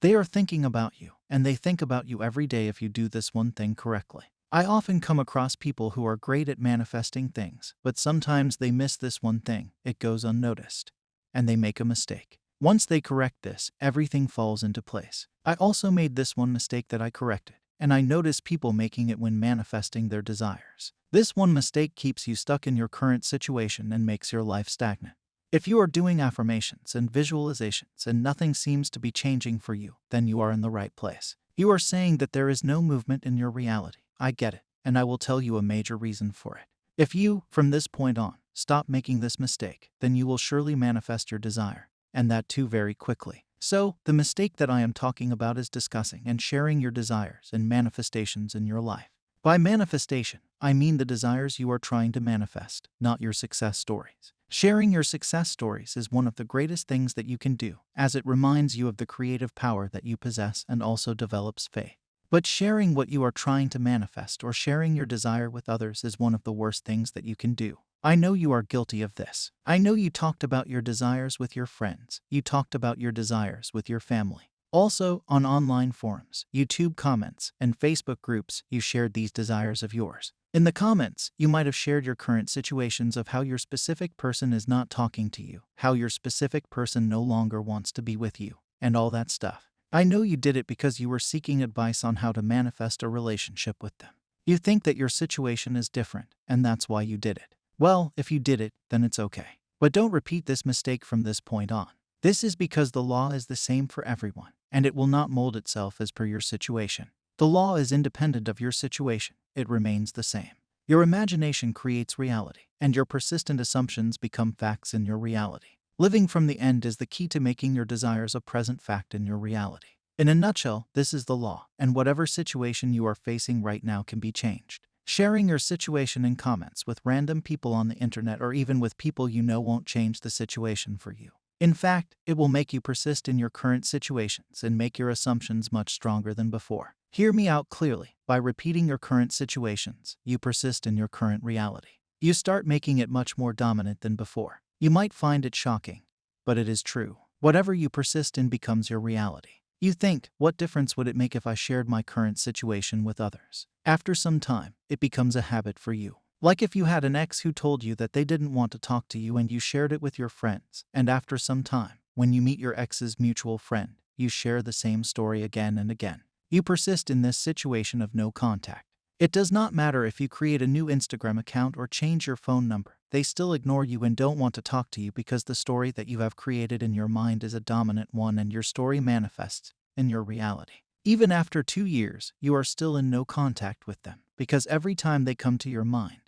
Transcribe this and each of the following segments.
They are thinking about you, and they think about you every day if you do this one thing correctly. I often come across people who are great at manifesting things, but sometimes they miss this one thing, it goes unnoticed, and they make a mistake. Once they correct this, everything falls into place. I also made this one mistake that I corrected, and I notice people making it when manifesting their desires. This one mistake keeps you stuck in your current situation and makes your life stagnant. If you are doing affirmations and visualizations and nothing seems to be changing for you, then you are in the right place. You are saying that there is no movement in your reality. I get it, and I will tell you a major reason for it. If you, from this point on, stop making this mistake, then you will surely manifest your desire, and that too very quickly. So, the mistake that I am talking about is discussing and sharing your desires and manifestations in your life. By manifestation, I mean the desires you are trying to manifest, not your success stories. Sharing your success stories is one of the greatest things that you can do, as it reminds you of the creative power that you possess and also develops faith. But sharing what you are trying to manifest or sharing your desire with others is one of the worst things that you can do. I know you are guilty of this. I know you talked about your desires with your friends. You talked about your desires with your family. Also, on online forums, YouTube comments, and Facebook groups, you shared these desires of yours. In the comments, you might have shared your current situations of how your specific person is not talking to you, how your specific person no longer wants to be with you, and all that stuff. I know you did it because you were seeking advice on how to manifest a relationship with them. You think that your situation is different, and that's why you did it. Well, if you did it, then it's okay. But don't repeat this mistake from this point on. This is because the law is the same for everyone, and it will not mold itself as per your situation. The law is independent of your situation. It remains the same. Your imagination creates reality, and your persistent assumptions become facts in your reality. Living from the end is the key to making your desires a present fact in your reality. In a nutshell, this is the law, and whatever situation you are facing right now can be changed. Sharing your situation in comments with random people on the internet or even with people you know won't change the situation for you. In fact, it will make you persist in your current situations and make your assumptions much stronger than before. Hear me out clearly. By repeating your current situations, you persist in your current reality. You start making it much more dominant than before. You might find it shocking, but it is true. Whatever you persist in becomes your reality. You think, what difference would it make if I shared my current situation with others? After some time, it becomes a habit for you. Like if you had an ex who told you that they didn't want to talk to you and you shared it with your friends, and after some time, when you meet your ex's mutual friend, you share the same story again and again. You persist in this situation of no contact. It does not matter if you create a new Instagram account or change your phone number. They still ignore you and don't want to talk to you because the story that you have created in your mind is a dominant one and your story manifests in your reality. Even after 2 years, you are still in no contact with them because every time they come to your mind,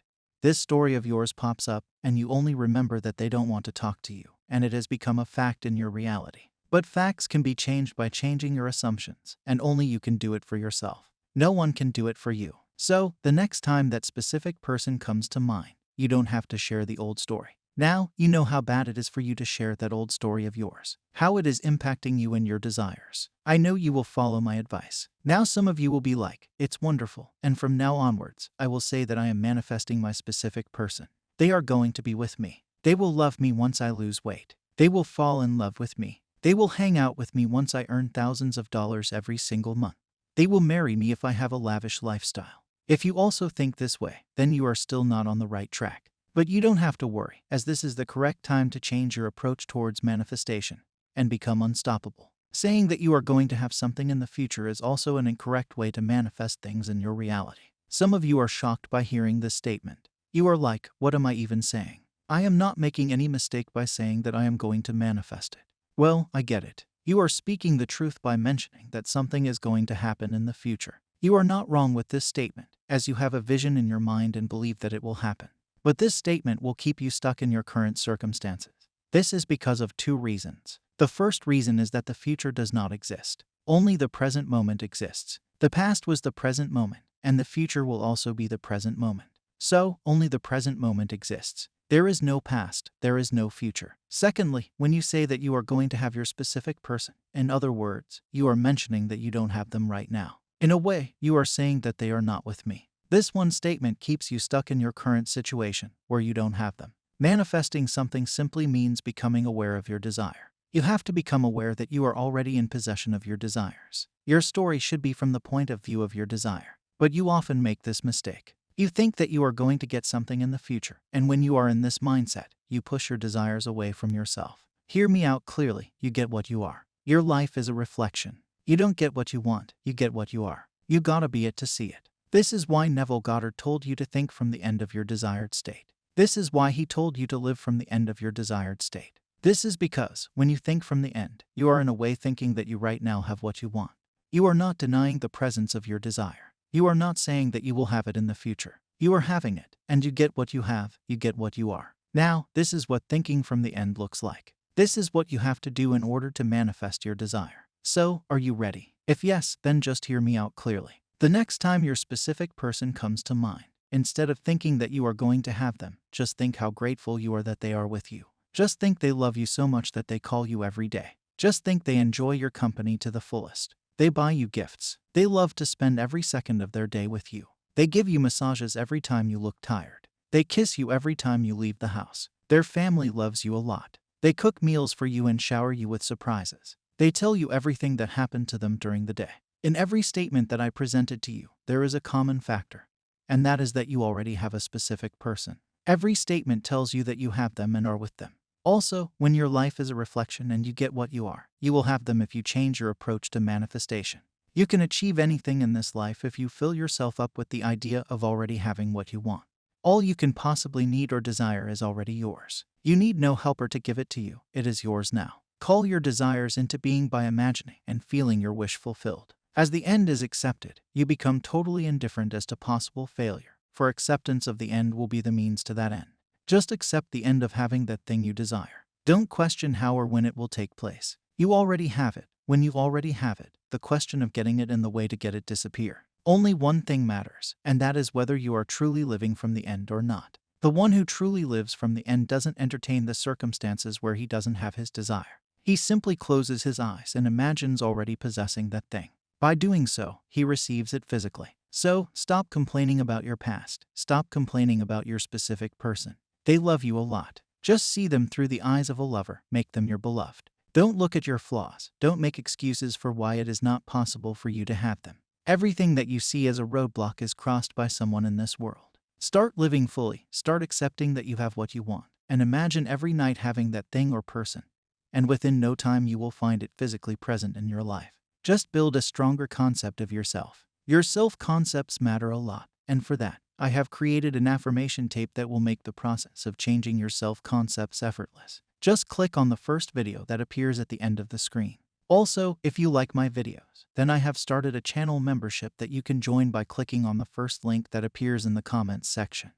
this story of yours pops up and you only remember that they don't want to talk to you, and it has become a fact in your reality. But facts can be changed by changing your assumptions, and only you can do it for yourself. No one can do it for you. So, the next time that specific person comes to mind, you don't have to share the old story. Now, you know how bad it is for you to share that old story of yours, how it is impacting you and your desires. I know you will follow my advice. Now some of you will be like, it's wonderful, and from now onwards, I will say that I am manifesting my specific person. They are going to be with me. They will love me once I lose weight. They will fall in love with me. They will hang out with me once I earn thousands of dollars every single month. They will marry me if I have a lavish lifestyle. If you also think this way, then you are still not on the right track. But you don't have to worry, as this is the correct time to change your approach towards manifestation and become unstoppable. Saying that you are going to have something in the future is also an incorrect way to manifest things in your reality. Some of you are shocked by hearing this statement. You are like, what am I even saying? I am not making any mistake by saying that I am going to manifest it. Well, I get it. You are speaking the truth by mentioning that something is going to happen in the future. You are not wrong with this statement, as you have a vision in your mind and believe that it will happen. But this statement will keep you stuck in your current circumstances. This is because of 2 reasons. The first reason is that the future does not exist. Only the present moment exists. The past was the present moment, and the future will also be the present moment. So, only the present moment exists. There is no past, there is no future. Secondly, when you say that you are going to have your specific person, in other words, you are mentioning that you don't have them right now. In a way, you are saying that they are not with me. This one statement keeps you stuck in your current situation, where you don't have them. Manifesting something simply means becoming aware of your desire. You have to become aware that you are already in possession of your desires. Your story should be from the point of view of your desire. But you often make this mistake. You think that you are going to get something in the future, and when you are in this mindset, you push your desires away from yourself. Hear me out clearly, you get what you are. Your life is a reflection. You don't get what you want, you get what you are. You gotta be it to see it. This is why Neville Goddard told you to think from the end of your desired state. This is why he told you to live from the end of your desired state. This is because, when you think from the end, you are in a way thinking that you right now have what you want. You are not denying the presence of your desire. You are not saying that you will have it in the future. You are having it, and you get what you have, you get what you are. Now, this is what thinking from the end looks like. This is what you have to do in order to manifest your desire. So, are you ready? If yes, then just hear me out clearly. The next time your specific person comes to mind, instead of thinking that you are going to have them, just think how grateful you are that they are with you. Just think they love you so much that they call you every day. Just think they enjoy your company to the fullest. They buy you gifts. They love to spend every second of their day with you. They give you massages every time you look tired. They kiss you every time you leave the house. Their family loves you a lot. They cook meals for you and shower you with surprises. They tell you everything that happened to them during the day. In every statement that I presented to you, there is a common factor, and that is that you already have a specific person. Every statement tells you that you have them and are with them. Also, when your life is a reflection and you get what you are, you will have them if you change your approach to manifestation. You can achieve anything in this life if you fill yourself up with the idea of already having what you want. All you can possibly need or desire is already yours. You need no helper to give it to you. It is yours now. Call your desires into being by imagining and feeling your wish fulfilled. As the end is accepted, you become totally indifferent as to possible failure, for acceptance of the end will be the means to that end. Just accept the end of having that thing you desire. Don't question how or when it will take place. You already have it. When you already have it, the question of getting it and the way to get it disappear. Only one thing matters, and that is whether you are truly living from the end or not. The one who truly lives from the end doesn't entertain the circumstances where he doesn't have his desire. He simply closes his eyes and imagines already possessing that thing. By doing so, he receives it physically. So, stop complaining about your past. Stop complaining about your specific person. They love you a lot. Just see them through the eyes of a lover. Make them your beloved. Don't look at your flaws. Don't make excuses for why it is not possible for you to have them. Everything that you see as a roadblock is crossed by someone in this world. Start living fully. Start accepting that you have what you want. And imagine every night having that thing or person. And within no time you will find it physically present in your life. Just build a stronger concept of yourself. Your self-concepts matter a lot. And for that, I have created an affirmation tape that will make the process of changing your self-concepts effortless. Just click on the first video that appears at the end of the screen. Also, if you like my videos, then I have started a channel membership that you can join by clicking on the first link that appears in the comments section.